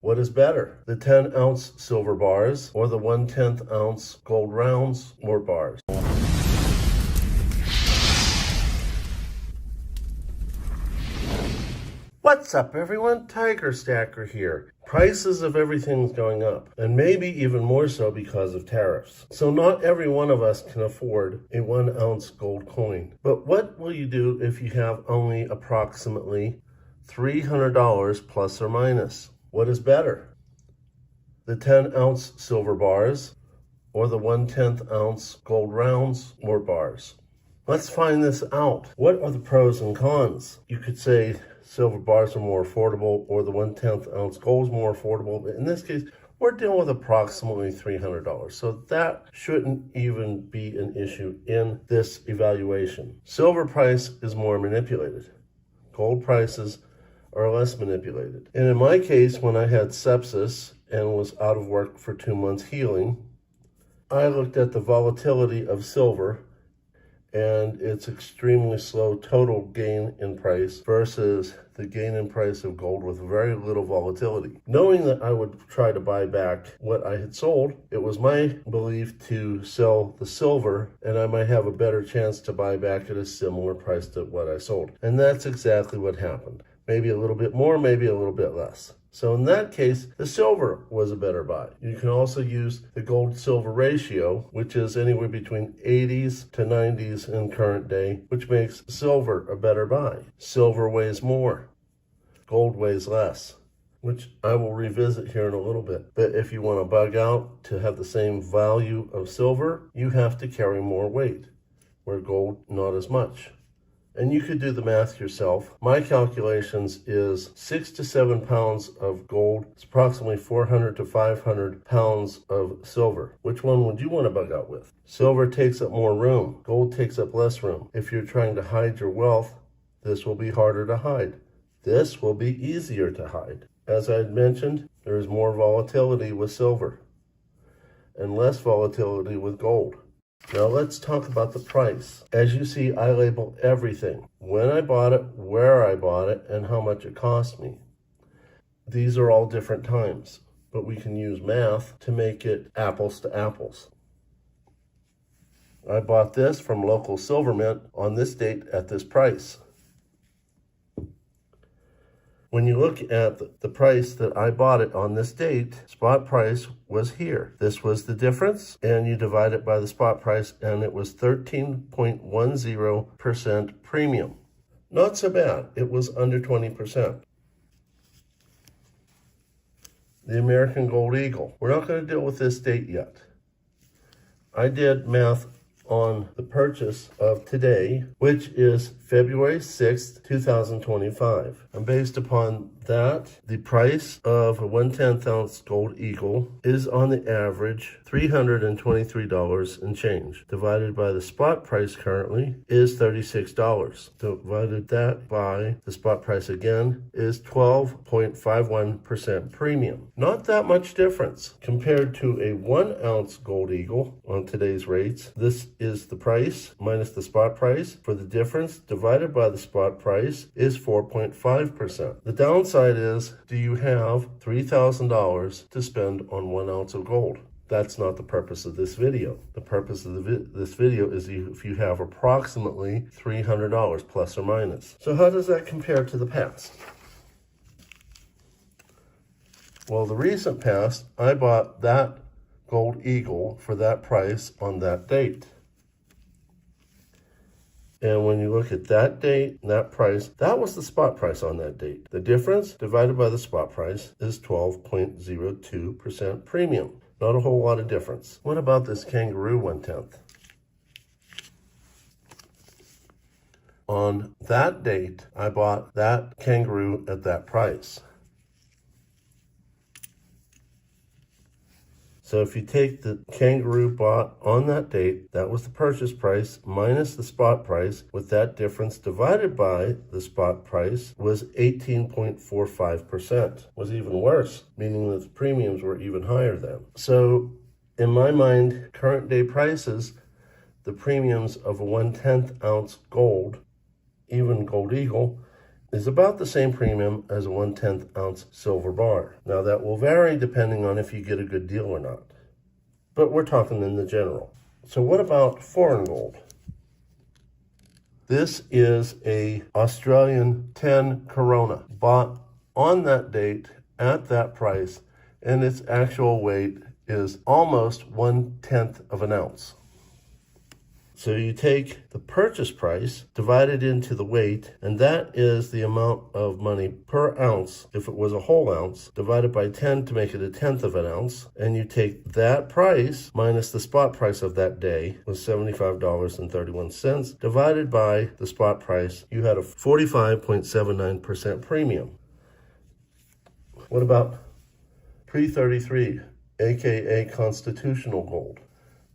What is better, the 10-ounce silver bars or the 1/10 ounce gold rounds or bars? What's up, everyone? Tiger Stacker here. Prices of everything's going up, and maybe even more so because of tariffs. So not every one of us can afford a 1-ounce gold coin. But what will you do if you have only approximately $300 plus or minus? What is better, the 10-ounce silver bars or the 1/10 ounce gold rounds or bars? Let's find this out. What are the pros and cons? You could say silver bars are more affordable or the 1/10 ounce gold is more affordable. But in this case, we're dealing with approximately $300. So that shouldn't even be an issue in this evaluation. Silver price is more manipulated. Gold prices are less manipulated. And in my case, when I had sepsis and was out of work for 2 months healing, I looked at the volatility of silver and its extremely slow total gain in price versus the gain in price of gold with very little volatility. Knowing that I would try to buy back what I had sold, it was my belief to sell the silver and I might have a better chance to buy back at a similar price to what I sold. And that's exactly what happened. Maybe a little bit more, maybe a little bit less. So in that case, the silver was a better buy. You can also use the gold-silver ratio, which is anywhere between 80s to 90s in current day, which makes silver a better buy. Silver weighs more, gold weighs less, which I will revisit here in a little bit. But if you want to bug out to have the same value of silver, you have to carry more weight, where gold, not as much. And you could do the math yourself. My calculations is 6 to 7 pounds of gold. It's approximately 400 to 500 pounds of silver. Which one would you want to bug out with? Silver takes up more room. Gold takes up less room. If you're trying to hide your wealth, this will be harder to hide. This will be easier to hide. As I had mentioned, there is more volatility with silver and less volatility with gold. Now let's talk about the price. As you see, I label everything. When I bought it, where I bought it, and how much it cost me. These are all different times, but we can use math to make it apples to apples. I bought this from local silver mint on this date at this price. When you look at the price that I bought it on this date, spot price was here. This was the difference, and you divide it by the spot price, and it was 13.10% premium. Not so bad. It was under 20%. The American Gold Eagle. We're not going to deal with this date yet. I did math on the purchase of today, which is February 6th, 2025. And based upon that, the price of a 1/10 ounce gold eagle is on the average $323 and change. Divided by the spot price currently is $36. Divided that by the spot price again is 12.51% premium. Not that much difference compared to a 1-ounce gold eagle on today's rates. This is the price minus the spot price. For the difference divided by the spot price is 4.5%. The downside is, do you have $3,000 to spend on 1 ounce of gold? That's not the purpose of this video. The purpose of this video is if you have approximately $300 plus or minus. So how does that compare to the past? Well, the recent past, I bought that gold eagle for that price on that date. And when you look at that date, that price, that was the spot price on that date. The difference divided by the spot price is 12.02% premium. Not a whole lot of difference. What about this kangaroo 1/10? On that date, I bought that kangaroo at that price. So if you take the kangaroo bought on that date, that was the purchase price minus the spot price, with that difference divided by the spot price was 18.45%. Was even worse, meaning that the premiums were even higher then. So in my mind, current day prices, the premiums of a 1/10 ounce gold, even gold eagle, is about the same premium as a 1/10 ounce silver bar. Now that will vary depending on if you get a good deal or not, but we're talking in the general. So what about foreign gold? This is a Australian 10 Corona, bought on that date at that price, and its actual weight is almost 1/10 of an ounce. So you take the purchase price, divide it into the weight, and that is the amount of money per ounce. If it was a whole ounce, divided by 10 to make it 1/10 of an ounce, and you take that price minus the spot price of that day was $75.31, divided by the spot price, you had a 45.79% premium. What about pre-33, aka constitutional gold?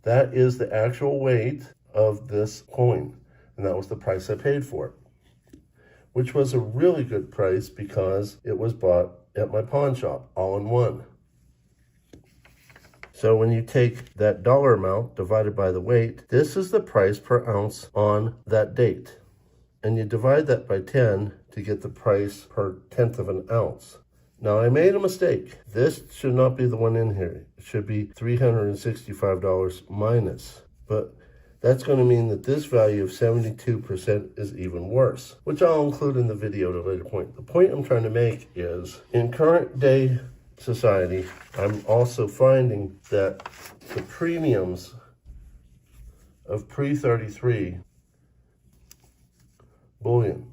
That is the actual weight of this coin, and that was the price I paid for it, which was a really good price because it was bought at my pawn shop all in one. So when you take that dollar amount divided by the weight, this is the price per ounce on that date, and you divide that by 10 to get the price per 1/10 of an ounce. Now I made a mistake. This should not be the one in here. It should be $365 minus, but that's going to mean that this value of 72% is even worse, which I'll include in the video at a later point. The point I'm trying to make is, in current day society, I'm also finding that the premiums of pre-33 bullion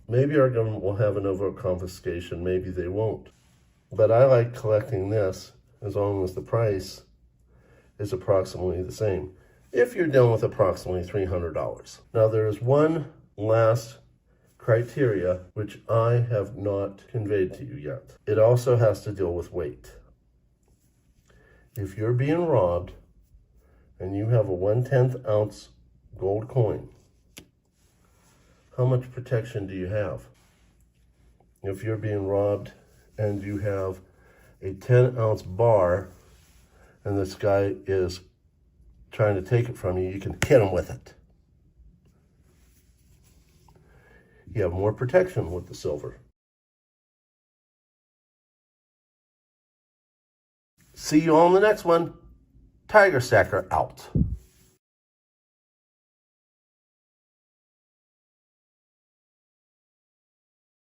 maybe our government will have an over confiscation, maybe they won't. But I like collecting this as long as the price is approximately the same, if you're dealing with approximately $300. Now there is one last criteria which I have not conveyed to you yet. It also has to deal with weight. If you're being robbed and you have a 1/10 ounce gold coin, how much protection do you have? If you're being robbed and you have a 10-ounce bar and this guy is trying to take it from you, you can hit him with it. You have more protection with the silver. See you all in the next one. Tiger Stacker out.